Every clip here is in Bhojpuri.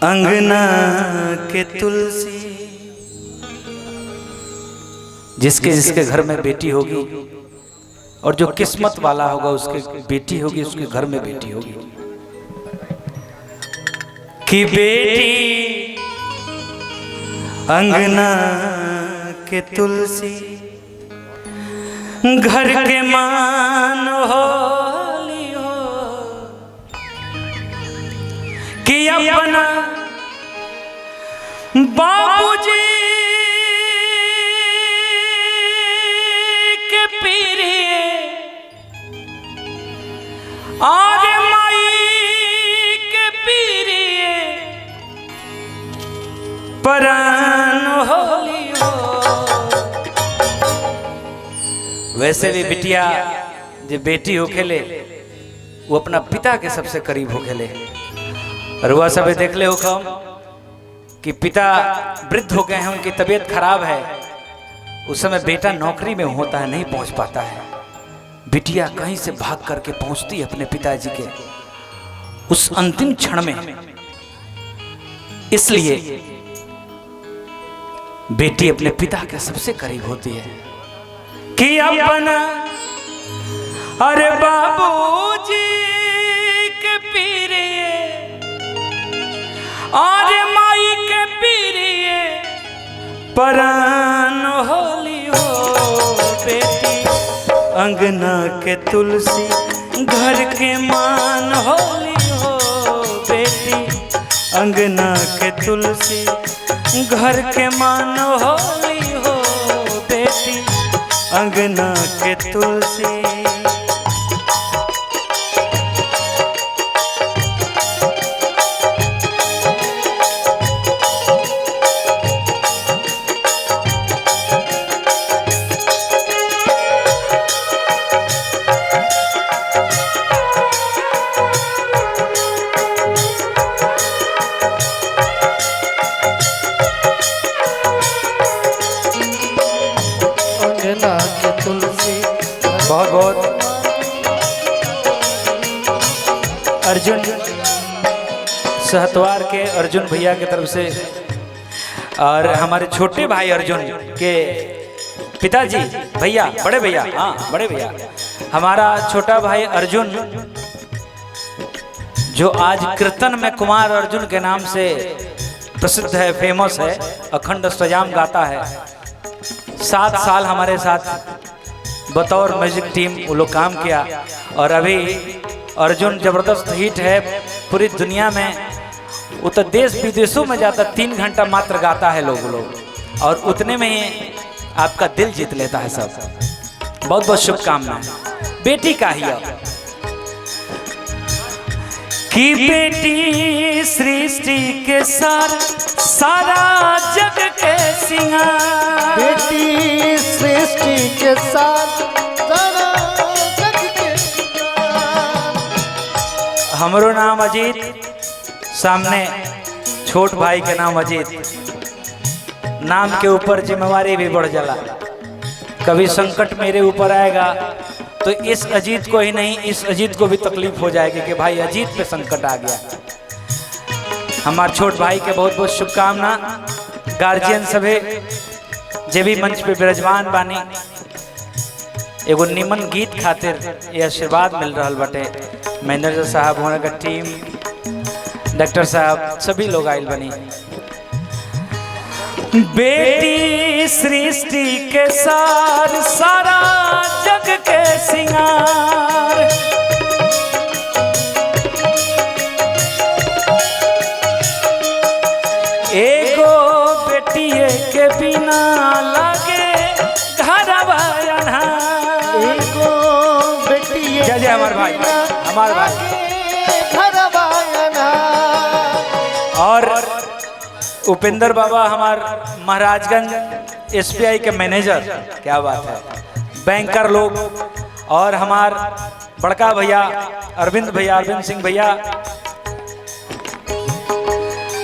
अंगना के तुलसी। जिसके जिसके घर में बेटी होगी और जो किस्मत वाला होगा उसके बेटी होगी, उसके घर में बेटी होगी। कि बेटी अंगना के तुलसी, घर के मान होली हो। कि अपना बाबूजी के पीरिए और माई के पीरिए परान होली हो। वैसे भी बिटिया जो बेटी हो खेले वो अपना पिता के सबसे करीब हो खेले। और वह सब देख ले हो कम कि पिता वृद्ध हो गए हैं, उनकी तबीयत खराब है, उस समय बेटा नौकरी में होता है, नहीं पहुंच पाता है। बिटिया कहीं से भाग करके पहुंचती है अपने पिताजी के उस अंतिम क्षण में। इसलिए बेटी अपने पिता के सबसे करीब होती है। कि अपना अरे बाबूजी के पीरिए और माई के पीरिए परान होली हो। बेटी अंगना के तुलसी, घर के मान होली हो। बेटी अंगना के तुलसी, घर के मान होली हो। बेटी अंगना के तुलसी। बहुत बहुत अर्जुन सहतवार के अर्जुन भैया की तरफ से और हमारे छोटे भाई अर्जुन के पिताजी भैया, बड़े भैया, हाँ बड़े भैया, हमारा छोटा भाई अर्जुन जो आज कीर्तन में कुमार अर्जुन के नाम से प्रसिद्ध है, फेमस है, अखंड अष्टयाम गाता है। 7 साल हमारे साथ बतौर म्यूजिक टीम वो लोग काम किया और अभी अर्जुन जबरदस्त हिट है पूरी दुनिया में। वो तो देश विदेशों में जाता, 3 घंटा मात्र गाता है लोग और उतने में ही आपका दिल जीत लेता है सब। बहुत बहुत शुभकामनाएं। बेटी का ही कि बेटी सृष्टि के सारा जग के सिंगार। बेटी सृष्टि के साथ सारा जग के सिंगार। हमरो नाम अजीत, सामने छोट भाई के नाम अजीत। नाम के ऊपर जिम्मेवारी भी बढ़ जाला। कभी संकट मेरे ऊपर आएगा तो इस अजीत को ही नहीं, इस अजीत को भी तकलीफ हो जाएगी कि भाई अजीत पे संकट आ गया। हमारे छोट भाई के बहुत बहुत शुभकामना। गार्जियन सभे जे भी मंच पे विराजमान बानी, एगो निमन गीत खातिर ये आशीर्वाद मिल रहा बटे। मैनेजर साहब, होने का टीम, डॉक्टर साहब, सभी लोग आयल बनी। बेटी सृष्टि के सारा जग के सिंगार। एगो बेटिए के बिना लगे घरवा अन्हार। एगो बेटी जय जय हमारे भाई, हमारे भाई। घरवा अन्हार। और उपेंद्र बाबा हमार महाराजगंज एसबीआई के मैनेजर, क्या बात है, बैंकर लोग, और हमार बड़का भैया अरविंद भैया, अरविंद सिंह भैया,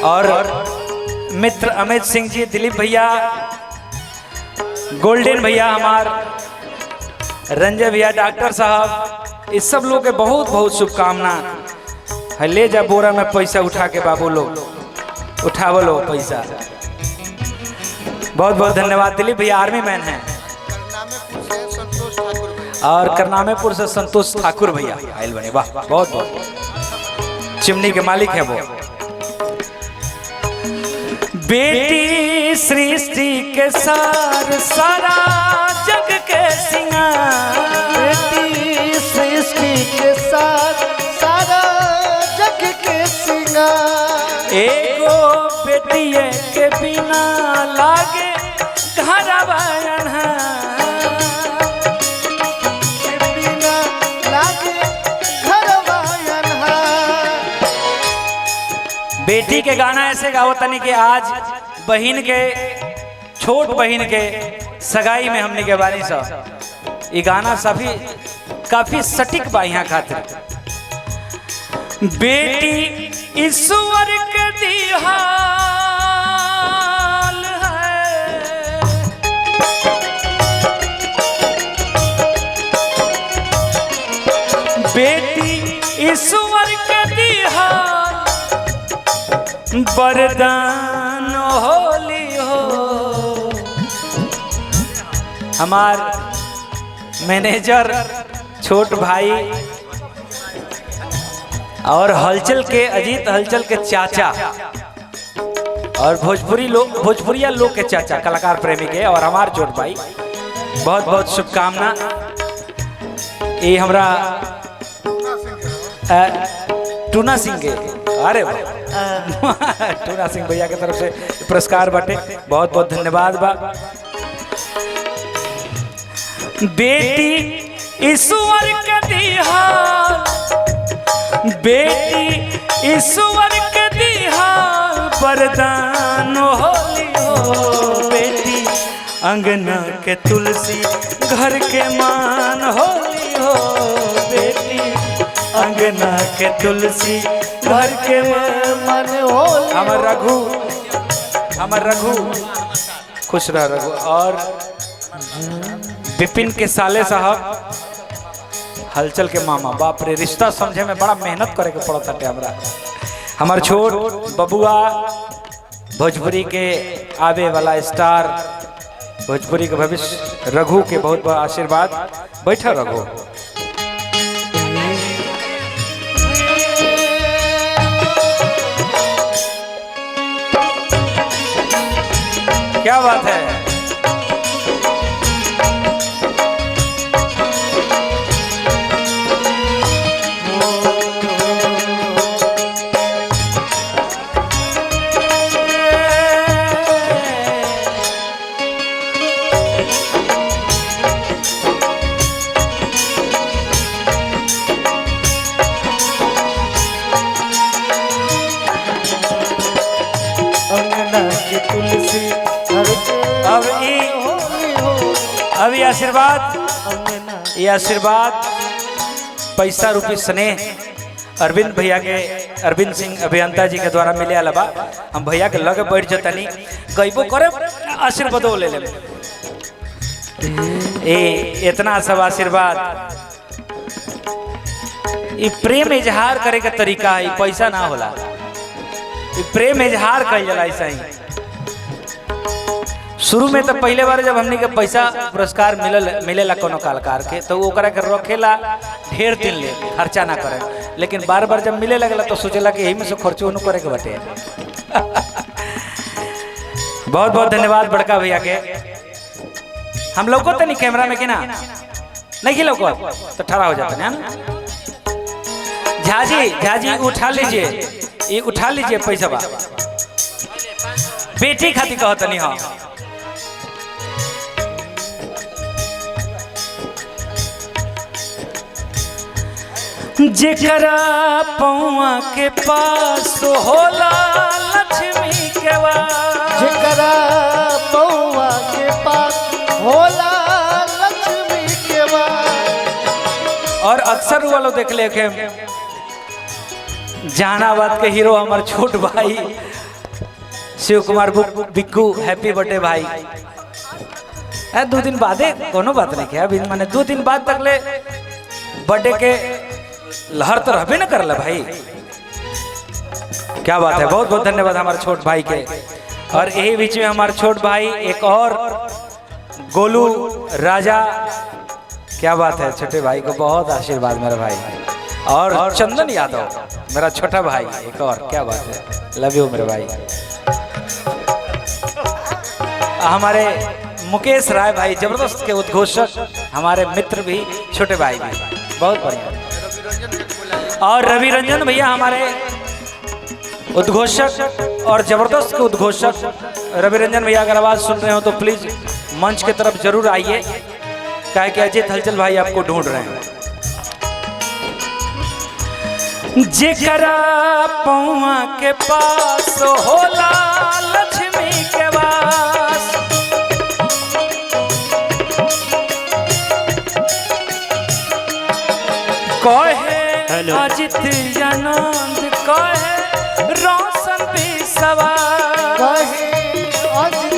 और मित्र अमित सिंह जी, दिलीप भैया, गोल्डन भैया, हमार रंजय भैया, डॉक्टर साहब, इस सब लोग के बहुत बहुत शुभकामना है। ले जा बोरा में पैसा उठा के बाबू लोग, उठावो लो पैसा। बहुत बहुत धन्यवाद। दिलीप भैया आर्मी मैन हैं और करनामेपुर से संतोष ठाकुर भैया आयल बने। वाह बहुत बहुत चिमनी के मालिक है वो। बेटी सृष्टि के सार सारा जग के सिंगार, बेटी सृष्टि के साथ सारा जग के सिंगार। एगो बेटिए के बिना लागे घरवा अन्हार, के बिना लागे घरवा अन्हार। बेटी के गाना ऐसे गाओ तनी कि आज बहन के छोट बहन के सगाई में हमने के बारी सा ये गाना सभी काफी सटीक बा यहाँ खातिर। बेटी ईश्वर के दिहाल है, बेटी ईश्वर के दिहाल वरदान होली हो। हमार मैनेजर छोट भाई और हलचल के अजीत हलचल के चाचा और भोजपुरिया लोग के चाचा कलाकार प्रेमी के और हमार छोट भाई बहुत बहुत शुभकामना। ये हमरा टूना सिंह के अरे टूना सिंह भैया के तरफ से पुरस्कार बाटे, बहुत बहुत धन्यवाद बा। बेटी ईश्वर के दिहाल, बेटी ईश्वर के दिहाल वरदान होली हो। बेटी अंगना के तुलसी घर के मान होली हो। बेटी अंगना के तुलसी घर के मन होली। हमर रघु खुश रह रघु। और विपिन के साले साहब हलचल के मामा, बाप रे रिश्ता समझे में बड़ा मेहनत करे के पड़ता है हमरा। हमार छोट बबुआ भोजपुरी के आवे वाला स्टार, भोजपुरी के भविष्य रघु के बहुत बड़ा आशीर्वाद। बैठा रघु। क्या बात है। अब ये आशीर्वाद पैसा रूपी स्नेह अरविंद भैया के, अरविंद सिंह अभियंता जी के द्वारा मिले अलावा हम भैया के लगे बैठ जतनी गईबो करे आशीर्वाद ले ले। इतना सब आशीर्वाद ये प्रेम इजहार करे का तरीका है, पैसा ना होला। ये प्रेम इजहार कइल जाला ऐसा ही। शुरू में तो पहले बार जब हमने के पैसा पुरस्कार मिलेला कोनो कलाकार के तो ओकरा के रखेला ढेर दिन ले खर्चा ना करे, लेकिन बार बार जब मिले लगला तो सोचेला कि यही में से खर्चो न करे के बटे। बहुत बहुत धन्यवाद बड़का भैया के। हम लोग को तो नहीं कैमरा में कि ना नहीं कि लोग तो ठहरा हो जाता है ना। झाजी उठा लीजिए, ये उठा लीजिए पैसा बा बेटी खाती कहत नहीं। हाँ जेकरा पौआ के पास होला लक्ष्मी के वास, जेकरा पौआ के पास होला लक्ष्मी के वास। और अक्सर वालों देख ले के जहानाबाद के हीरो हमारे छोट भाई शिव कुमार बिक्कू, हैप्पी बर्थडे भाई। 2 दिन बाद कोनो बात नहीं है, अभी मैंने 2 दिन बाद तक ले बर्थडे के लहर तो रहबे न करला भाई। क्या बात है, बहुत बहुत धन्यवाद हमारे छोट भाई के। और यही बीच में हमारे छोट भाई एक और गोलू राजा, क्या बात है, छोटे भाई को बहुत आशीर्वाद मेरा भाई। और चंदन यादव मेरा छोटा भाई एक और, क्या बात है, लव यू मेरे भाई। हमारे मुकेश राय भाई जबरदस्त के उद्घोषक, हमारे मित्र भी, छोटे भाई भी, बहुत बढ़िया। और रवि रंजन भैया हमारे उद्घोषक और जबरदस्त के उद्घोषक। रवि रंजन भैया अगर आवाज सुन रहे हो तो प्लीज मंच की तरफ जरूर आइए, काहे कि अजय हलचल भाई आपको ढूंढ रहे हैं। जेकरा पौआ के पास होला लक्ष्मी के वास, कहे अजित आनंद, कहे रोशन भी सवार, कहे अजित